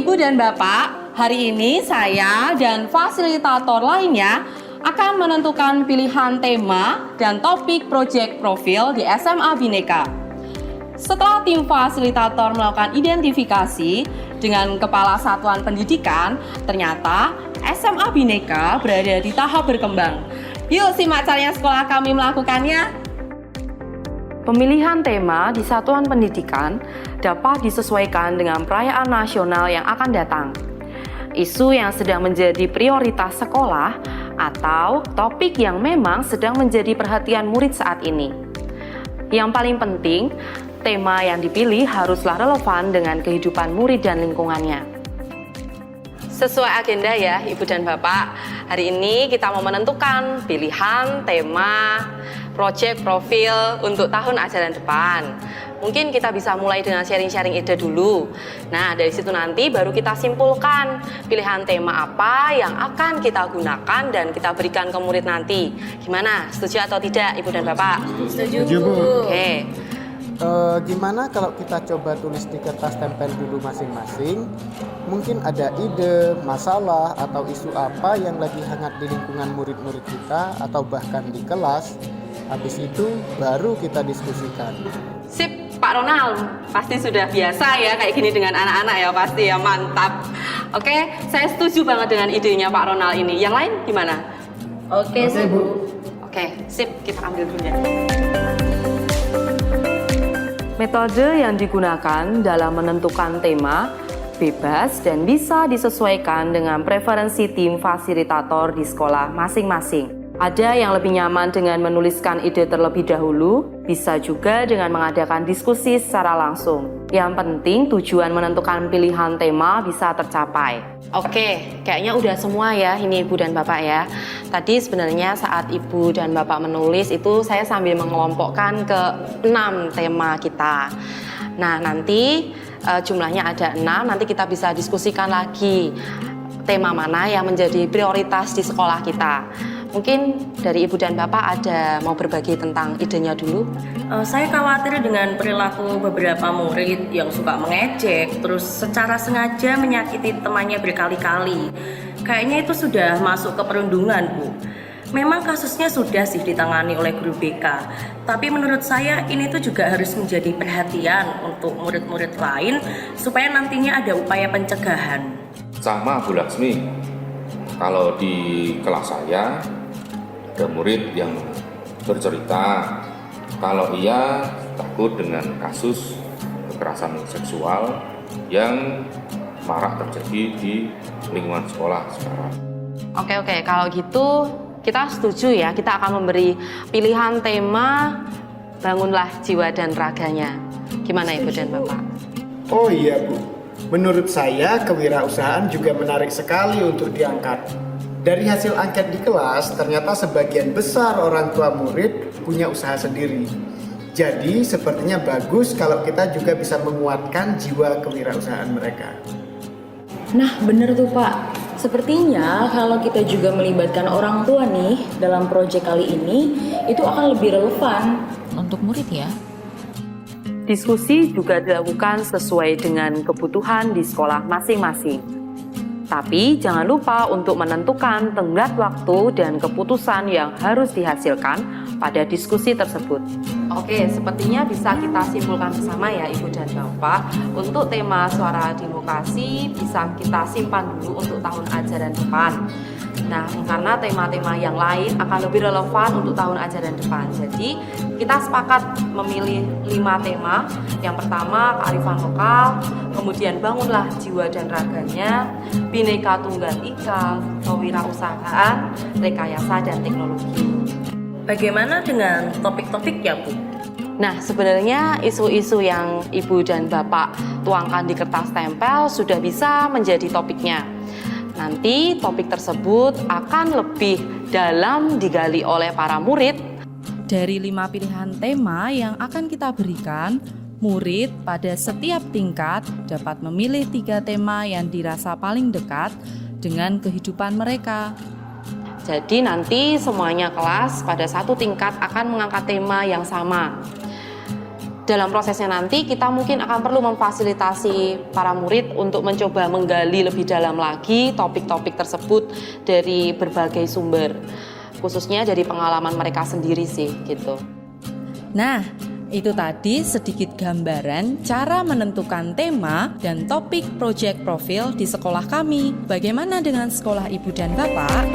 Ibu dan Bapak, hari ini saya dan fasilitator lainnya akan menentukan pilihan tema dan topik proyek profil di SMA Bhinneka. Setelah tim fasilitator melakukan identifikasi dengan Kepala Satuan Pendidikan, ternyata SMA Bhinneka berada di tahap berkembang. Yuk simak caranya sekolah kami melakukannya. Pemilihan tema di satuan pendidikan dapat disesuaikan dengan perayaan nasional yang akan datang, isu yang sedang menjadi prioritas sekolah, atau topik yang memang sedang menjadi perhatian murid saat ini. Yang paling penting, tema yang dipilih haruslah relevan dengan kehidupan murid dan lingkungannya. Sesuai agenda ya Ibu dan Bapak, hari ini kita mau menentukan pilihan tema proyek profil untuk tahun ajaran depan. Mungkin kita bisa mulai dengan sharing-sharing ide dulu. Nah, dari situ nanti baru kita simpulkan pilihan tema apa yang akan kita gunakan dan kita berikan ke murid nanti. Gimana? Setuju atau tidak Ibu dan Bapak? Setuju, Bu. Oke. Gimana kalau kita coba tulis di kertas tempel dulu masing-masing? Mungkin ada ide, masalah, atau isu apa yang lagi hangat di lingkungan murid-murid kita atau bahkan di kelas. Habis itu baru kita diskusikan. Sip, Pak Ronald. Pasti sudah biasa ya kayak gini dengan anak-anak ya, pasti ya, mantap. Oke, saya setuju banget dengan idenya Pak Ronald ini. Yang lain gimana? Oke, Bu. Oke, sip, kita ambil dulu ya. Metode yang digunakan dalam menentukan tema bebas dan bisa disesuaikan dengan preferensi tim fasilitator di sekolah masing-masing. Ada yang lebih nyaman dengan menuliskan ide terlebih dahulu, bisa juga dengan mengadakan diskusi secara langsung. Yang penting tujuan menentukan pilihan tema bisa tercapai. Oke, kayaknya udah semua ya ini Ibu dan Bapak ya. Tadi sebenarnya saat Ibu dan Bapak menulis itu saya sambil mengelompokkan ke 6 tema kita. Nah nanti jumlahnya ada 6, nanti kita bisa diskusikan lagi tema mana yang menjadi prioritas di sekolah kita. Mungkin dari Ibu dan Bapak ada mau berbagi tentang idenya dulu? Saya khawatir dengan perilaku beberapa murid yang suka mengejek, terus secara sengaja menyakiti temannya berkali-kali. Kayaknya itu sudah masuk ke perundungan, Bu. Memang kasusnya sudah sih ditangani oleh guru BK, tapi menurut saya ini tuh juga harus menjadi perhatian untuk murid-murid lain supaya nantinya ada upaya pencegahan. Sama Bu Laksmi, kalau di kelas saya ada murid yang bercerita kalau ia takut dengan kasus kekerasan seksual yang marak terjadi di lingkungan sekolah sekarang. Oke, kalau gitu kita setuju ya, kita akan memberi pilihan tema bangunlah jiwa dan raganya. Gimana Ibu dan Bapak? Oh iya Bu, menurut saya kewirausahaan juga menarik sekali untuk diangkat. Dari hasil angket di kelas, ternyata sebagian besar orang tua murid punya usaha sendiri. Jadi sepertinya bagus kalau kita juga bisa menguatkan jiwa kewirausahaan mereka. Nah bener tuh Pak, sepertinya kalau kita juga melibatkan orang tua nih dalam proyek kali ini, itu akan lebih relevan untuk murid ya. Diskusi juga dilakukan sesuai dengan kebutuhan di sekolah masing-masing. Tapi jangan lupa untuk menentukan tenggat waktu dan keputusan yang harus dihasilkan pada diskusi tersebut. Oke, sepertinya bisa kita simpulkan bersama ya Ibu dan Bapak. Untuk tema suara demokrasi bisa kita simpan dulu untuk tahun ajaran depan. Nah, karena tema-tema yang lain akan lebih relevan untuk tahun ajaran depan. Jadi, kita sepakat memilih 5 tema. Yang pertama, kearifan lokal, kemudian bangunlah jiwa dan raganya, Bhinneka Tunggal Ika, kewirausahaan, rekayasa dan teknologi. Bagaimana dengan topik-topik ya, Bu? Nah, sebenarnya isu-isu yang Ibu dan Bapak tuangkan di kertas tempel sudah bisa menjadi topiknya. Nanti topik tersebut akan lebih dalam digali oleh para murid. Dari 5 pilihan tema yang akan kita berikan, murid pada setiap tingkat dapat memilih 3 tema yang dirasa paling dekat dengan kehidupan mereka. Jadi nanti semuanya kelas pada satu tingkat akan mengangkat tema yang sama. dalam prosesnya nanti kita mungkin akan perlu memfasilitasi para murid untuk mencoba menggali lebih dalam lagi topik-topik tersebut dari berbagai sumber, khususnya dari pengalaman mereka sendiri sih gitu. Nah, itu tadi sedikit gambaran cara menentukan tema dan topik project profil di sekolah kami. Bagaimana dengan sekolah Ibu dan Bapak?